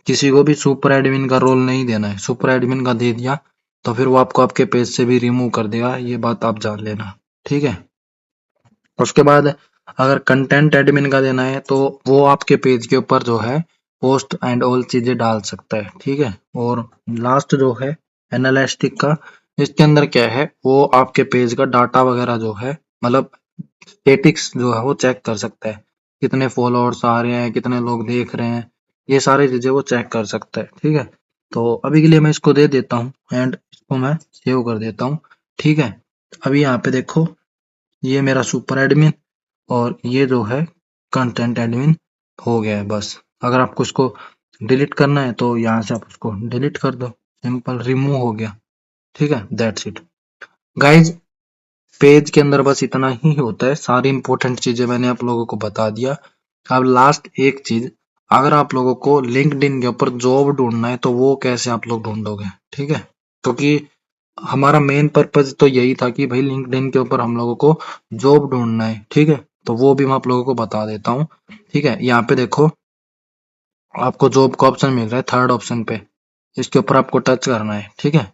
किसी को भी सुपर एडमिन का रोल नहीं देना है। सुपर एडमिन का दे दिया तो फिर वो आपको आपके पेज से भी रिमूव कर देगा, ये बात आप जान लेना, ठीक है। उसके बाद अगर कंटेंट एडमिन का देना है तो वो आपके पेज के ऊपर जो है पोस्ट एंड ऑल चीजें डाल सकता है, ठीक है। और लास्ट जो है एनालिस्टिक का, इसके अंदर क्या है, वो आपके पेज का डाटा वगैरह जो है, मतलब स्टेटिक्स जो है वो चेक कर सकता है, कितने फॉलोअर्स आ रहे हैं, कितने लोग देख रहे हैं, ये सारी चीजें वो चेक कर सकता है, ठीक है। तो अभी के लिए मैं इसको दे देता हूँ एंड इसको मैं सेव कर देता हूँ, ठीक है। अभी यहाँ पे देखो ये मेरा सुपर एडमिन और ये जो है कंटेंट एडमिन हो गया है। बस अगर आपको इसको डिलीट करना है तो यहाँ से आप उसको डिलीट कर दो, सिंपल रिमूव हो गया, ठीक है। दैट्स इट गाइज, पेज के अंदर बस इतना ही होता है। सारी इंपॉर्टेंट चीजें मैंने आप लोगों को बता दिया। अब लास्ट एक चीज, अगर आप लोगों को लिंक्डइन के ऊपर जॉब ढूंढना है तो वो कैसे आप लोग ढूंढोगे, ठीक है। क्योंकि हमारा मेन पर्पज तो यही था कि भाई लिंक्डइन के ऊपर हम लोगों को जॉब ढूंढना है, ठीक है। तो वो भी मैं आप लोगों को बता देता हूँ, ठीक है। यहाँ पे देखो आपको जॉब का ऑप्शन मिल रहा है थर्ड ऑप्शन पे, इसके ऊपर आपको टच करना है, ठीक है।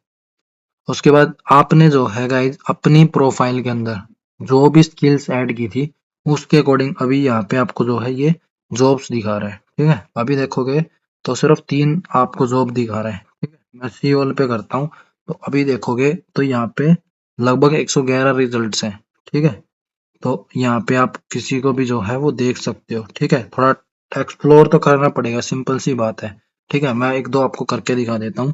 उसके बाद आपने जो है गाइज अपनी प्रोफाइल के अंदर जो भी स्किल्स ऐड की थी उसके अकॉर्डिंग अभी यहाँ पे आपको जो है ये जॉब्स दिखा रहा है, ठीक है। अभी देखोगे तो सिर्फ 3 आपको जॉब दिखा रहा है, ठीक है। मैं सी ऑल पे करता हूँ तो अभी देखोगे तो यहाँ पे लगभग 111 रिजल्ट्स हैं, ठीक है। तो यहाँ पे आप किसी को भी जो है वो देख सकते हो, ठीक है। थोड़ा एक्सप्लोर तो करना पड़ेगा, सिंपल सी बात है, ठीक है। मैं एक दो आपको करके दिखा देता हूँ।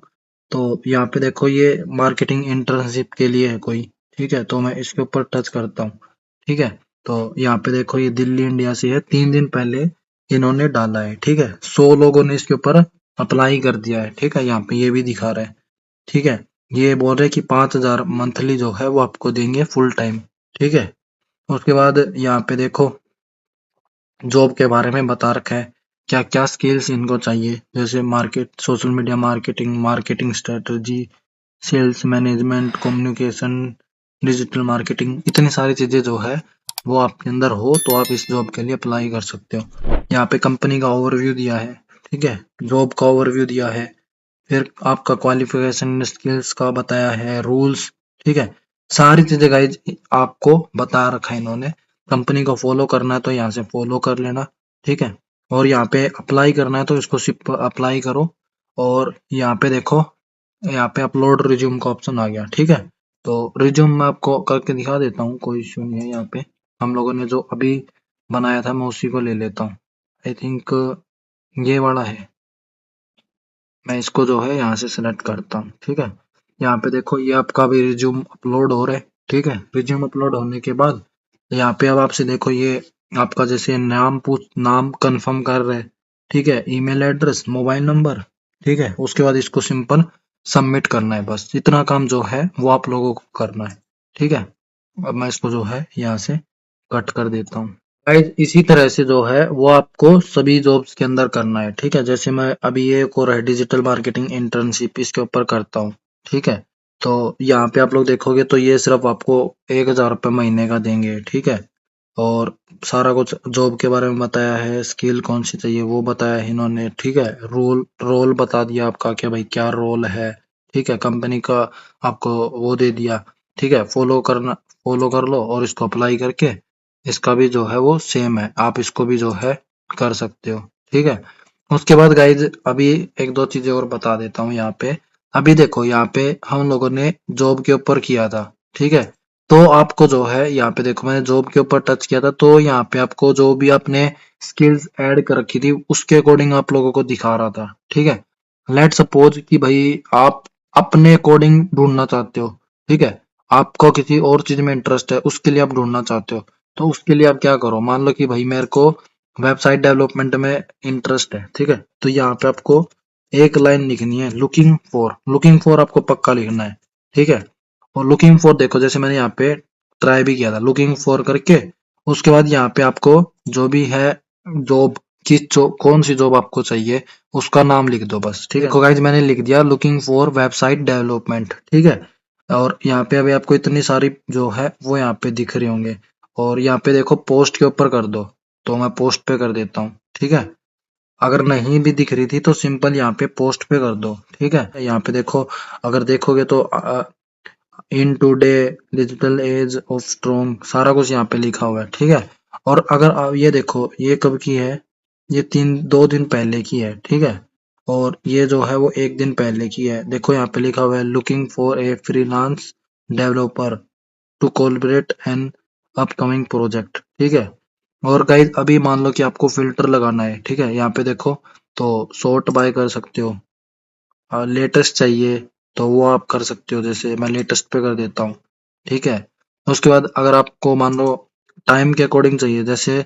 तो यहाँ पे देखो ये मार्केटिंग इंटर्नशिप के लिए है कोई, ठीक है। तो मैं इसके ऊपर टच करता हूँ, ठीक है। तो यहाँ पे देखो ये दिल्ली इंडिया से है, 3 दिन पहले इन्होंने डाला है, ठीक है। 100 लोगों ने इसके ऊपर अप्लाई कर दिया है, ठीक है। यहाँ पे ये भी दिखा रहा है, ठीक है। ये बोल रहे हैं कि 5,000 मंथली जो है वो आपको देंगे फुल टाइम, ठीक है। उसके बाद यहाँ पे देखो जॉब के बारे में बता रखा है, क्या क्या स्किल्स इनको चाहिए, जैसे market, social media marketing, marketing strategy, sales management, communication, digital marketing, इतनी सारी चीजें जो है वो आपके अंदर हो तो आप इस जॉब के लिए अप्लाई कर सकते हो। यहाँ पे कंपनी का ओवरव्यू दिया है, ठीक है, जॉब का ओवरव्यू दिया है, फिर आपका क्वालिफिकेशन स्किल्स का बताया है, रूल्स, ठीक है, सारी चीजें गाइज आपको बता रखा है इन्होंने। कंपनी को फॉलो करना है तो यहाँ से फॉलो कर लेना, ठीक है, और यहाँ पे अप्लाई करना है तो इसको सिर्फ अप्लाई करो। और यहाँ पे देखो, यहाँ पे अपलोड रिज्यूम का ऑप्शन आ गया, ठीक है। तो रिज्यूम मैं आपको करके दिखा देता हूँ, कोई इश्यू नहीं है। यहाँ पे हम लोगों ने जो अभी बनाया था मैं उसी को ले लेता हूँ। आई थिंक ये वाला है, मैं इसको जो है यहाँ से सिलेक्ट करता हूँ, ठीक है। यहाँ पे देखो ये आपका भी रिज्यूम अपलोड हो रहा है, ठीक है। रिज्यूम अपलोड होने के बाद यहाँ पे अब आपसे देखो ये आपका जैसे नाम कंफर्म कर रहे हैं, ठीक है, ईमेल एड्रेस, मोबाइल नंबर, ठीक है। उसके बाद इसको सिंपल सबमिट करना है, बस इतना काम जो है वो आप लोगों को करना है, ठीक है। अब मैं इसको जो है यहाँ से कट कर देता हूँ। गाइस इसी तरह से जो है वो आपको सभी जॉब्स के अंदर करना है, ठीक है। जैसे मैं अभी ये एक और है डिजिटल मार्केटिंग इंटर्नशिप, इसके ऊपर करता हूँ, ठीक है। तो यहाँ पे आप लोग देखोगे तो ये सिर्फ आपको 1,000 रुपये महीने का देंगे, ठीक है। और सारा कुछ जॉब के बारे में बताया है, स्किल कौन सी चाहिए वो बताया है इन्होंने, ठीक है। रोल रोल बता दिया आपका कि भाई क्या रोल है, ठीक है। कंपनी का आपको वो दे दिया, ठीक है। फॉलो कर लो और इसको अप्लाई करके इसका भी जो है वो सेम है, आप इसको भी जो है कर सकते हो, ठीक है। उसके बाद गाइज अभी एक दो चीजें और बता देता हूँ यहाँ पे। अभी देखो यहाँ पे हम लोगों ने जॉब के ऊपर किया था, ठीक है। तो आपको जो है यहाँ पे देखो मैंने जॉब के ऊपर टच किया था, तो यहाँ पे आपको जो भी आपने स्किल्स ऐड कर रखी थी उसके अकॉर्डिंग आप लोगों को दिखा रहा था, ठीक है। लेट सपोज कि भाई आप अपने अकॉर्डिंग ढूंढना चाहते हो, ठीक है, आपको किसी और चीज में इंटरेस्ट है उसके लिए आप ढूंढना चाहते हो। तो उसके लिए आप क्या करो, मान लो कि भाई मेरे को वेबसाइट डेवलपमेंट में इंटरेस्ट है, ठीक है। तो यहाँ पे आपको एक लाइन लिखनी है, लुकिंग फॉर आपको पक्का लिखना है, ठीक है। और लुकिंग फॉर देखो जैसे मैंने यहाँ पे ट्राई भी किया था लुकिंग फॉर करके, उसके बाद यहाँ पे आपको जो भी है जॉब कौन सी जॉब आपको चाहिए उसका नाम लिख दो बस, ठीक है। देखो गाइज मैंने लिख दिया लुकिंग फॉर वेबसाइट डेवलपमेंट, ठीक है। और यहाँ पे अभी आपको इतनी सारी जो है वो यहाँ पे दिख रहे होंगे। और यहाँ पे देखो पोस्ट के ऊपर कर दो, तो मैं पोस्ट पे कर देता हूँ, ठीक है। अगर नहीं भी दिख रही थी तो सिंपल यहाँ पे पोस्ट पे कर दो, ठीक है। यहाँ पे देखो, अगर देखोगे तो in today digital age of strong सारा कुछ यहाँ पे लिखा हुआ है, ठीक है। और अगर आप ये देखो ये कब की है, ये 2 दिन पहले की है, ठीक है। और ये जो है वो 1 दिन पहले की है। देखो यहाँ पे लिखा हुआ है looking for a freelance developer to collaborate an upcoming project, ठीक है। और गाइस अभी मान लो कि आपको फिल्टर लगाना है, ठीक है। यहाँ पे देखो तो शॉर्ट बाय कर सकते हो, लेटेस्ट चाहिए तो वो आप कर सकते हो, जैसे मैं लेटेस्ट पे कर देता हूँ, ठीक है। उसके बाद अगर आपको मान लो टाइम के अकॉर्डिंग चाहिए, जैसे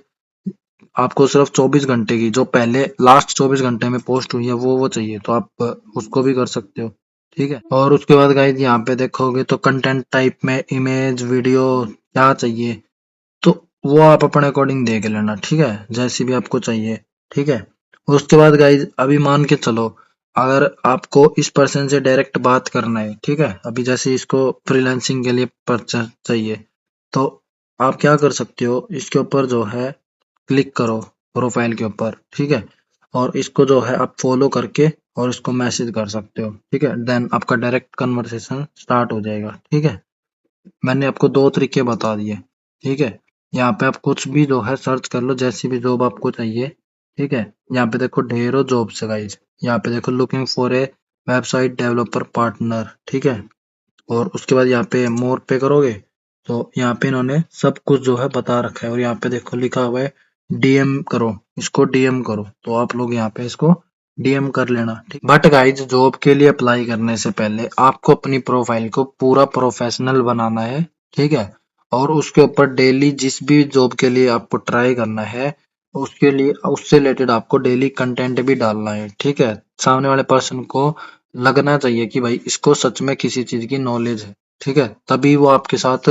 आपको सिर्फ 24 घंटे की जो पहले लास्ट 24 घंटे में पोस्ट हुई है वो चाहिए तो आप उसको भी कर सकते हो, ठीक है। और उसके बाद गाइस यहाँ पे देखोगे तो कंटेंट टाइप में इमेज वीडियो क्या चाहिए तो वो आप अपने अकॉर्डिंग देख लेना, ठीक है, जैसी भी आपको चाहिए, ठीक है। उसके बाद गाइज अभी मान के चलो अगर आपको इस पर्सन से डायरेक्ट बात करना है, ठीक है, अभी जैसे इसको फ्रीलांसिंग के लिए पर्सन चाहिए, तो आप क्या कर सकते हो, इसके ऊपर जो है क्लिक करो प्रोफाइल के ऊपर, ठीक है। और इसको जो है आप फॉलो करके और इसको मैसेज कर सकते हो, ठीक है। देन आपका डायरेक्ट कन्वर्सेशन स्टार्ट हो जाएगा, ठीक है। मैंने आपको 2 तरीके बता दिए, ठीक है। यहाँ पे आप कुछ भी जो है सर्च कर लो जैसी भी जॉब आपको चाहिए, ठीक है। यहाँ पे देखो ढेरों जॉब्स है गाइस, यहाँ पे देखो looking for A website developer partner, ठीक है। और उसके बाद यहाँ पे मोर पे करोगे तो यहाँ पे इन्होंने सब कुछ जो है बता रखा है। और यहाँ पे देखो लिखा हुआ है डीएम करो, इसको डीएम करो, तो आप लोग यहाँ पे इसको डीएम कर लेना, ठीक। बट गाइज जॉब के लिए अप्लाई करने से पहले आपको अपनी प्रोफाइल को पूरा प्रोफेशनल बनाना है, ठीक है। और उसके ऊपर डेली जिस भी जॉब के लिए आपको ट्राई करना है उसके लिए उससे रिलेटेड आपको डेली कंटेंट भी डालना है, ठीक है। सामने वाले पर्सन को लगना चाहिए कि भाई इसको सच में किसी चीज की नॉलेज है, ठीक है, तभी वो आपके साथ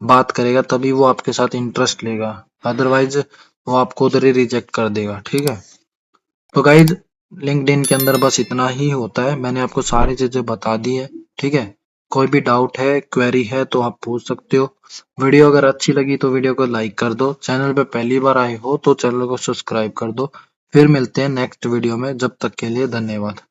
बात करेगा, तभी वो आपके साथ इंटरेस्ट लेगा, अदरवाइज वो आपको उधर ही रिजेक्ट कर देगा, ठीक है। तो गाइज लिंक्डइन के अंदर बस इतना ही होता है, मैंने आपको सारी चीजें बता दी है। ठीक है, कोई भी डाउट है, क्वेरी है तो आप पूछ सकते हो। वीडियो अगर अच्छी लगी तो वीडियो को लाइक कर दो, चैनल पे पहली बार आए हो तो चैनल को सब्सक्राइब कर दो। फिर मिलते हैं नेक्स्ट वीडियो में, जब तक के लिए धन्यवाद।